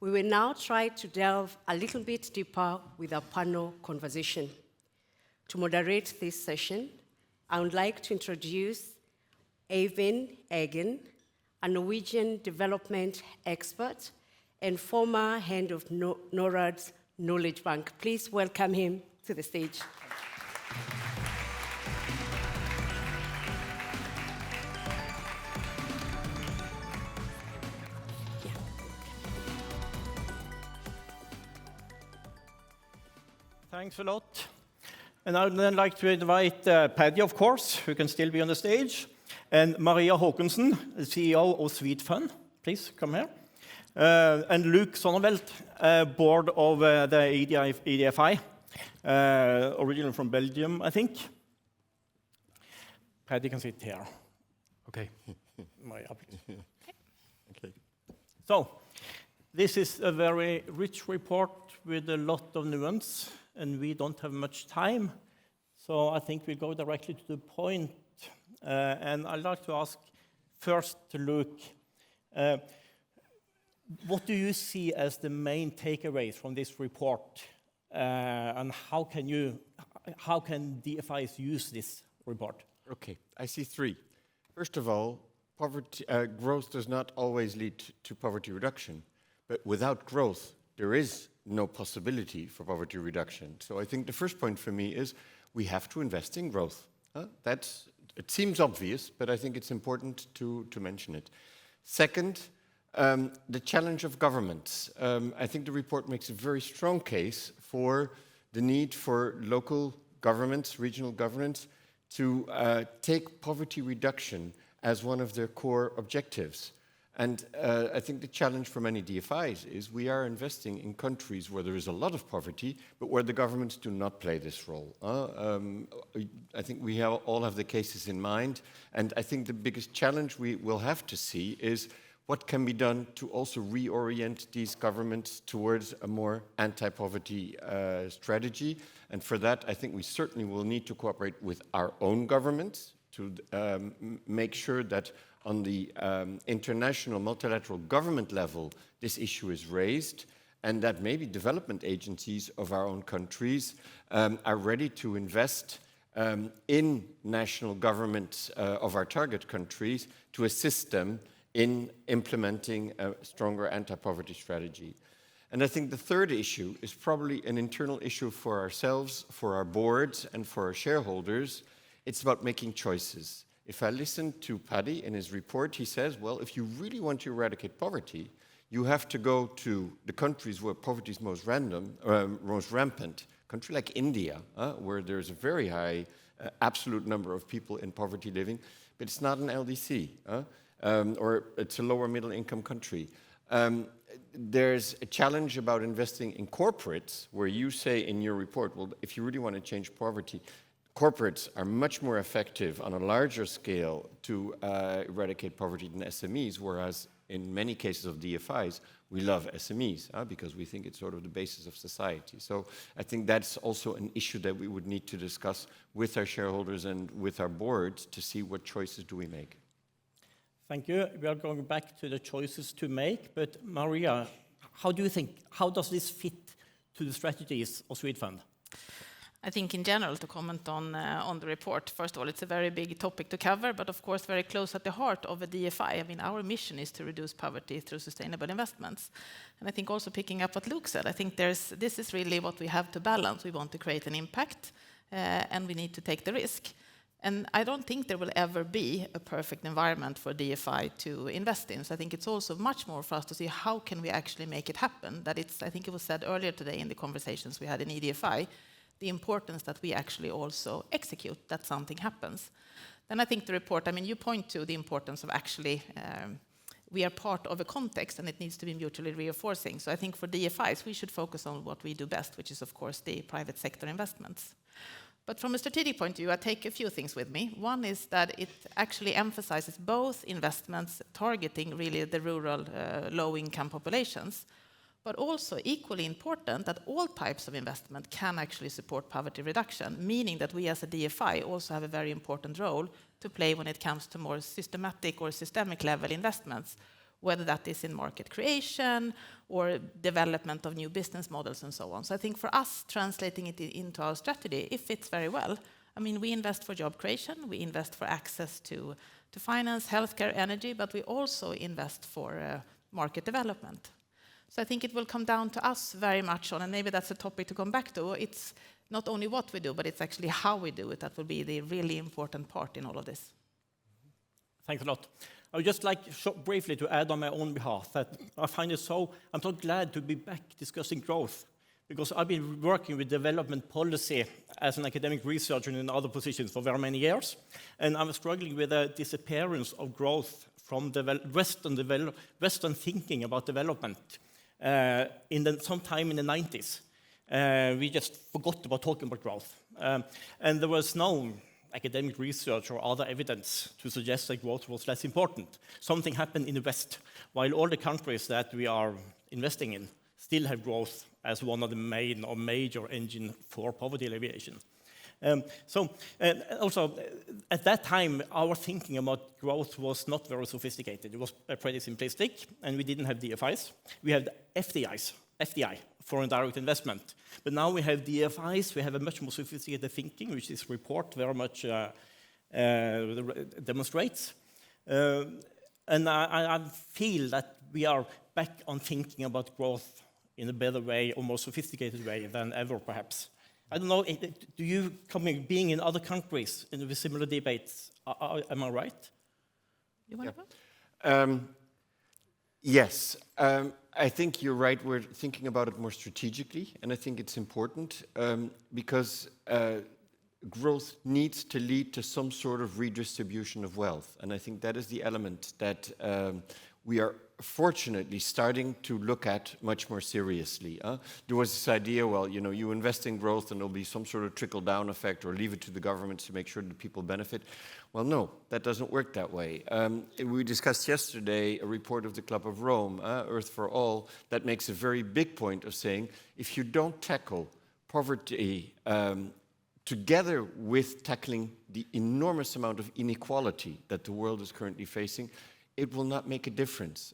We will now try to delve a little bit deeper with our panel conversation. To moderate this session, I would like to introduce Eivind Eggen, a Norwegian development expert and former head of NORAD's Knowledge Bank. Please welcome him to the stage. Thanks a lot. And I would then like to invite Paddy, of course, who can still be on the stage, and Maria Håkansson, the CEO of Swedfund. Please come here. And Luuk Zonneveld, board of the EDFI, originally from Belgium, I think. Paddy can sit here. Okay. Maria, please. Okay. So, this is a very rich report with a lot of nuance, and we don't have much time. So I think we go directly to the point. And I'd like to ask first to Luuk, what do you see as the main takeaways from this report? And how can DFIs use this report? Okay, I see three. First of all, poverty, growth does not always lead to poverty reduction. But without growth, there is no possibility for poverty reduction. So I think the first point for me is we have to invest in growth. It seems obvious, but I think it's important to mention it. Second, the challenge of governments. I think the report makes a very strong case for the need for local governments, regional governments, to take poverty reduction as one of their core objectives. And I think the challenge for many DFIs is we are investing in countries where there is a lot of poverty, but where the governments do not play this role. I think we all have the cases in mind, and I think the biggest challenge we will have to see is what can be done to also reorient these governments towards a more anti-poverty strategy. And for that, I think we certainly will need to cooperate with our own governments to make sure that on the international multilateral government level, this issue is raised, and that maybe development agencies of our own countries are ready to invest in national governments of our target countries to assist them in implementing a stronger anti-poverty strategy. And I think the third issue is probably an internal issue for ourselves, for our boards, and for our shareholders. It's about making choices. If I listen to Paddy in his report, he says, well, if you really want to eradicate poverty, you have to go to the countries where poverty is most rampant. A country like India, where there's a very high absolute number of people in poverty living, but it's not an LDC, or it's a lower middle income country. There's a challenge about investing in corporates, where you say in your report, well, if you really want to change poverty, corporates are much more effective on a larger scale to eradicate poverty than SMEs, whereas in many cases of DFIs, we love SMEs because we think it's sort of the basis of society. So I think that's also an issue that we would need to discuss with our shareholders and with our boards to see what choices do we make. Thank you. We are going back to the choices to make, but Maria, how do you think, how does this fit to the strategies of Swedfund? I think in general, to comment on the report, first of all, it's a very big topic to cover, but of course very close at the heart of a DFI. I mean, our mission is to reduce poverty through sustainable investments. And I think also picking up what Luuk said, I think this is really what we have to balance. We want to create an impact, and we need to take the risk. And I don't think there will ever be a perfect environment for DFI to invest in. So I think it's also much more for us to see how can we actually make it happen. That it's, I think it was said earlier today in the conversations we had in EDFI, the importance that we actually also execute, that something happens. Then I think the report, I mean, you point to the importance of actually, we are part of a context and it needs to be mutually reinforcing. So I think for DFIs, we should focus on what we do best, which is of course the private sector investments. But from a strategic point of view, I take a few things with me. One is that it actually emphasizes both investments targeting really the rural low-income populations, but also equally important that all types of investment can actually support poverty reduction, meaning that we as a DFI also have a very important role to play when it comes to more systematic or systemic level investments, whether that is in market creation or development of new business models and so on. So I think for us, translating it into our strategy, it fits very well. I mean, we invest for job creation, we invest for access to finance, healthcare, energy, but we also invest for market development. So I think it will come down to us very much on, and maybe that's a topic to come back to, it's not only what we do, but it's actually how we do it that will be the really important part in all of this. Thanks a lot. I would just like briefly to add on my own behalf that I'm so glad to be back discussing growth, because I've been working with development policy as an academic researcher in other positions for very many years, and I'm struggling with the disappearance of growth from Western thinking about development sometime in the 90s. We just forgot about talking about growth. And there was no academic research or other evidence to suggest that growth was less important. Something happened in the West, while all the countries that we are investing in still have growth as one of the main or major engine for poverty alleviation. Also, at that time, our thinking about growth was not very sophisticated. It was pretty simplistic, and we didn't have DFIs. We had FDI, foreign direct investment. But now we have DFIs, we have a much more sophisticated thinking, which this report very much demonstrates. And I feel that we are back on thinking about growth in a better way, or more sophisticated way than ever, perhaps. I don't know, being in other countries in similar debates, am I right? You want to go? Yes, I think you're right. We're thinking about it more strategically, and I think it's important because growth needs to lead to some sort of redistribution of wealth. And I think that is the element that we are fortunately starting to look at much more seriously. There was this idea, well, you invest in growth and there'll be some sort of trickle-down effect, or leave it to the governments to make sure that people benefit. Well, no, that doesn't work that way. We discussed yesterday a report of the Club of Rome, Earth for All, that makes a very big point of saying, if you don't tackle poverty together with tackling the enormous amount of inequality that the world is currently facing, it will not make a difference.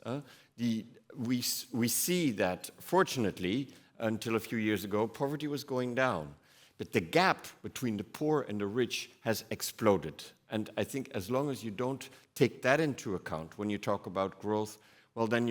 We see that, fortunately, until a few years ago, poverty was going down. But the gap between the poor and the rich has exploded. And I think as long as you don't take that into account when you talk about growth, well, then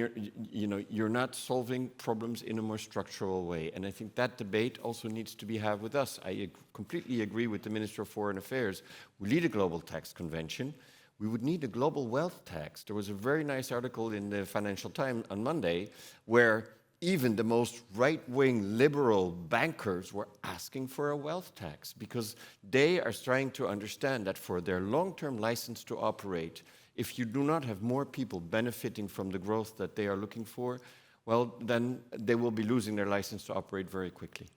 you're not solving problems in a more structural way. And I think that debate also needs to be had with us. I completely agree with the Minister of Foreign Affairs. We need a global tax convention. We would need a global wealth tax. There was a very nice article in the Financial Times on Monday where even the most right-wing liberal bankers were asking for a wealth tax because they are trying to understand that for their long-term license to operate, if you do not have more people benefiting from the growth that they are looking for, well, then they will be losing their license to operate very quickly.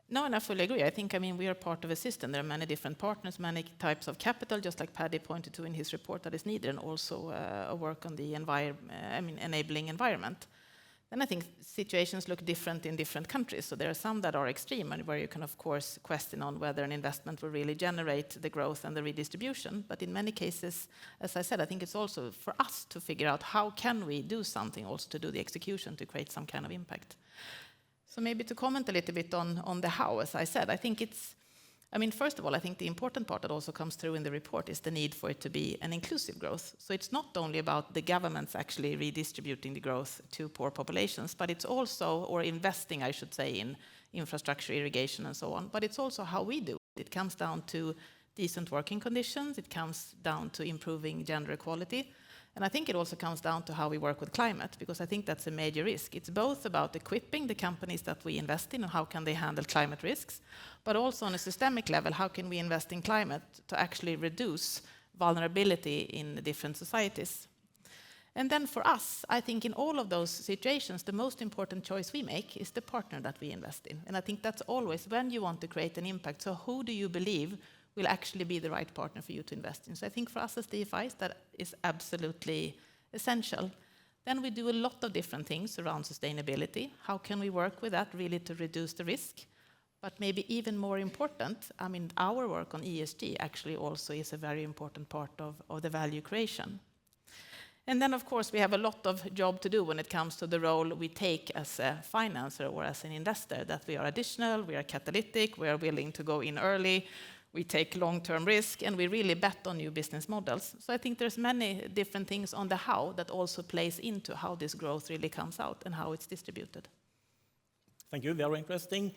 No, and I fully agree. I think, we are part of a system. There are many different partners, many types of capital, just like Paddy pointed to in his report that is needed, and also a work on the enabling environment. Then I think situations look different in different countries. So there are some that are extreme, and where you can, of course, question on whether an investment will really generate the growth and the redistribution. But in many cases, as I said, I think it's also for us to figure out how can we do something also to do the execution to create some kind of impact. So maybe to comment a little bit on the how, as I said, I think it's, first of all, I think the important part that also comes through in the report is the need for it to be an inclusive growth. So it's not only about the governments actually redistributing the growth to poor populations, but it's also, or investing, I should say, in infrastructure, irrigation, and so on. But it's also how we do it. It comes down to decent working conditions. It comes down to improving gender equality. And I think it also comes down to how we work with climate, because I think that's a major risk. It's both about equipping the companies that we invest in and how can they handle climate risks, but also on a systemic level, how can we invest in climate to actually reduce vulnerability in different societies. And then for us, I think in all of those situations, the most important choice we make is the partner that we invest in. And I think that's always when you want to create an impact. So who do you believe will actually be the right partner for you to invest in? So I think for us as DFIs, that is absolutely essential. Then we do a lot of different things around sustainability. How can we work with that really to reduce the risk? But maybe even more important, our work on ESG actually also is a very important part of the value creation. And then, of course, we have a lot of job to do when it comes to the role we take as a financer or as an investor, that we are additional, we are catalytic, we are willing to go in early, we take long-term risk, and we really bet on new business models. So I think there's many different things on the how that also plays into how this growth really comes out and how it's distributed. Thank you, very interesting.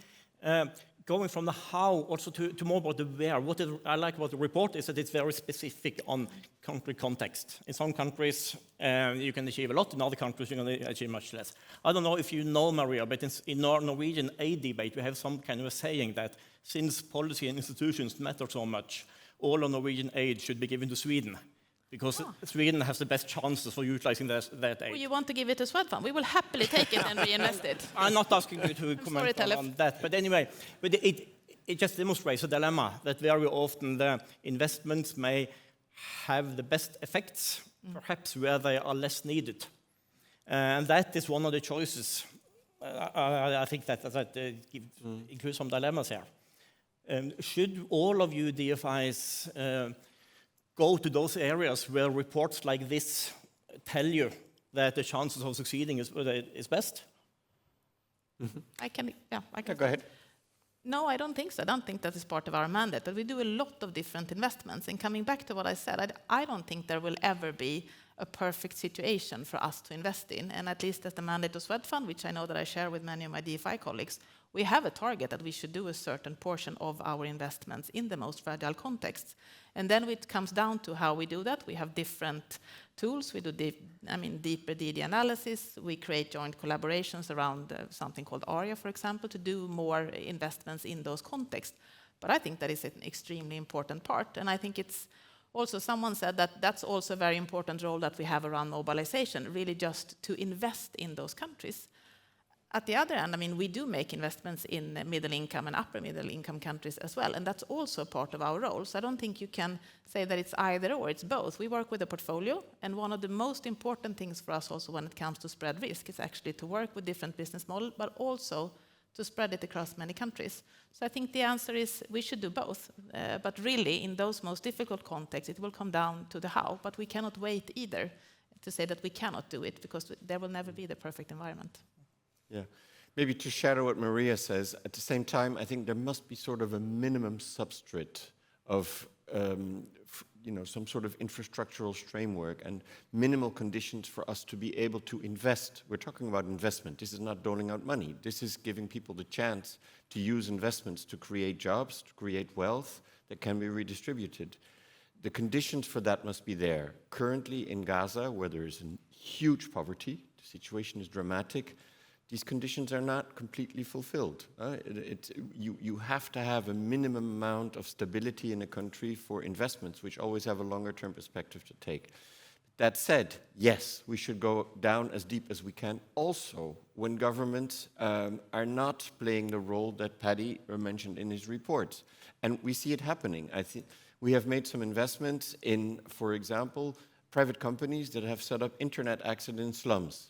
Going from the how also to more about the where. What I like about the report is that it's very specific on country context. In some countries, you can achieve a lot. In other countries, you're going to achieve much less. I don't know if you know, Maria, but in our Norwegian aid debate, we have some kind of a saying that since policy and institutions matter so much, all of Norwegian aid should be given to Sweden, because Sweden has the best chances for utilizing that aid. Well, you want to give it to Swedfund? We will happily take it and reinvest it. I'm not asking you to comment on that, but anyway, but it just demonstrates a dilemma that very often the investments may have the best effects, perhaps where they are less needed. And that is one of the choices. I think that includes some dilemmas here. Should all of you DFIs go to those areas where reports like this tell you that the chances of succeeding is best? I can. Go ahead. No, I don't think so. I don't think that is part of our mandate, but we do a lot of different investments. And coming back to what I said, I don't think there will ever be a perfect situation for us to invest in. And at least as the mandate of Swedfund, which I know that I share with many of my DFI colleagues, we have a target that we should do a certain portion of our investments in the most fragile contexts. And then it comes down to how we do that. We have different tools. We do deeper DD analysis. We create joint collaborations around something called ARIA, for example, to do more investments in those contexts. But I think that is an extremely important part. And I think it's also, someone said that that's also a very important role that we have around mobilization, really just to invest in those countries. At the other end, we do make investments in middle income and upper middle income countries as well, and that's also part of our role. So I don't think you can say that it's either or, it's both. We work with a portfolio, and one of the most important things for us also when it comes to spread risk is actually to work with different business models, but also to spread it across many countries. So I think the answer is we should do both, but really in those most difficult contexts, it will come down to the how, but we cannot wait either to say that we cannot do it, because there will never be the perfect environment. Yeah, maybe to shadow what Maria says, at the same time, I think there must be sort of a minimum substrate of, some sort of infrastructural framework and minimal conditions for us to be able to invest. We're talking about investment. This is not doling out money. This is giving people the chance to use investments to create jobs, to create wealth that can be redistributed. The conditions for that must be there. Currently in Gaza, where there is huge poverty, the situation is dramatic, these conditions are not completely fulfilled. You have to have a minimum amount of stability in a country for investments, which always have a longer-term perspective to take. That said, yes, we should go down as deep as we can. Also, when governments are not playing the role that Paddy mentioned in his report. And we see it happening. I think we have made some investments in, for example, private companies that have set up internet access in slums.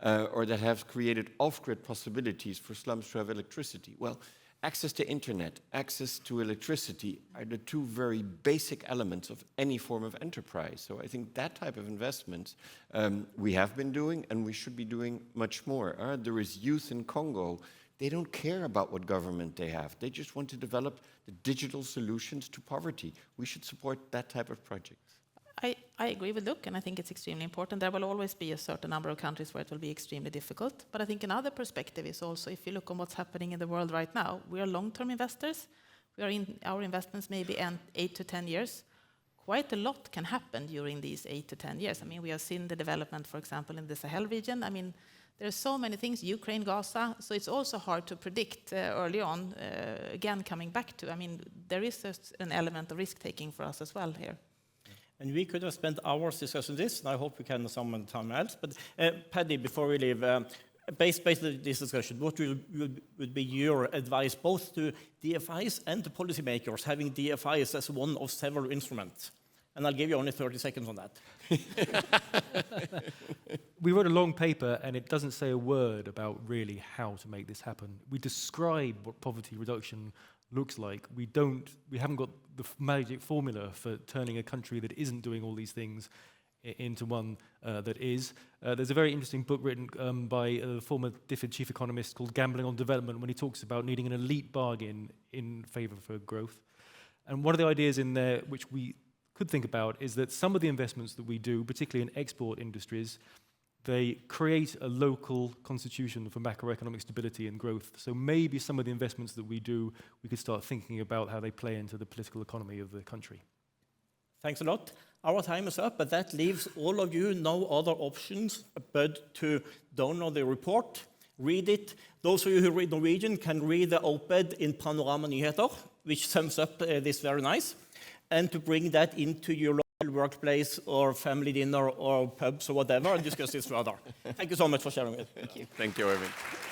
Or that have created off-grid possibilities for slums to have electricity. Well, access to internet, access to electricity are the two very basic elements of any form of enterprise. So I think that type of investment we have been doing, and we should be doing much more. There is youth in Congo. They don't care about what government they have. They just want to develop the digital solutions to poverty. We should support that type of projects. I agree with Luuk, and I think it's extremely important. There will always be a certain number of countries where it will be extremely difficult. But I think another perspective is also, if you look on what's happening in the world right now, we are long-term investors. We are in our investments maybe 8 to 10 years. Quite a lot can happen during these 8 to 10 years. We have seen the development, for example, in the Sahel region. There are so many things, Ukraine, Gaza, so it's also hard to predict early on. Again, coming back to, there is an element of risk-taking for us as well here. And we could have spent hours discussing this, and I hope we can some time else. But Paddy, before we leave, based on this discussion, what would be your advice both to DFIs and to policymakers, having DFIs as one of several instruments? And I'll give you only 30 seconds on that. We wrote a long paper, and it doesn't say a word about really how to make this happen. We describe what poverty reduction looks like. We haven't got the magic formula for turning a country that isn't doing all these things into one that is. There's a very interesting book written by a former DFID chief economist called Gambling on Development, when he talks about needing an elite bargain in favour for growth. And one of the ideas in there which we could think about is that some of the investments that we do, particularly in export industries, they create a local constitution for macroeconomic stability and growth. So maybe some of the investments that we do, we could start thinking about how they play into the political economy of the country. Thanks a lot. Our time is up, but that leaves all of you no other options but to download the report, read it. Those of you who read Norwegian can read the op-ed in Panorama Nyheter, which sums up this very nice, and to bring that into your local workplace or family dinner or pubs or whatever and discuss this further. Thank you so much for sharing it. Thank you. Thank you, Øyvind.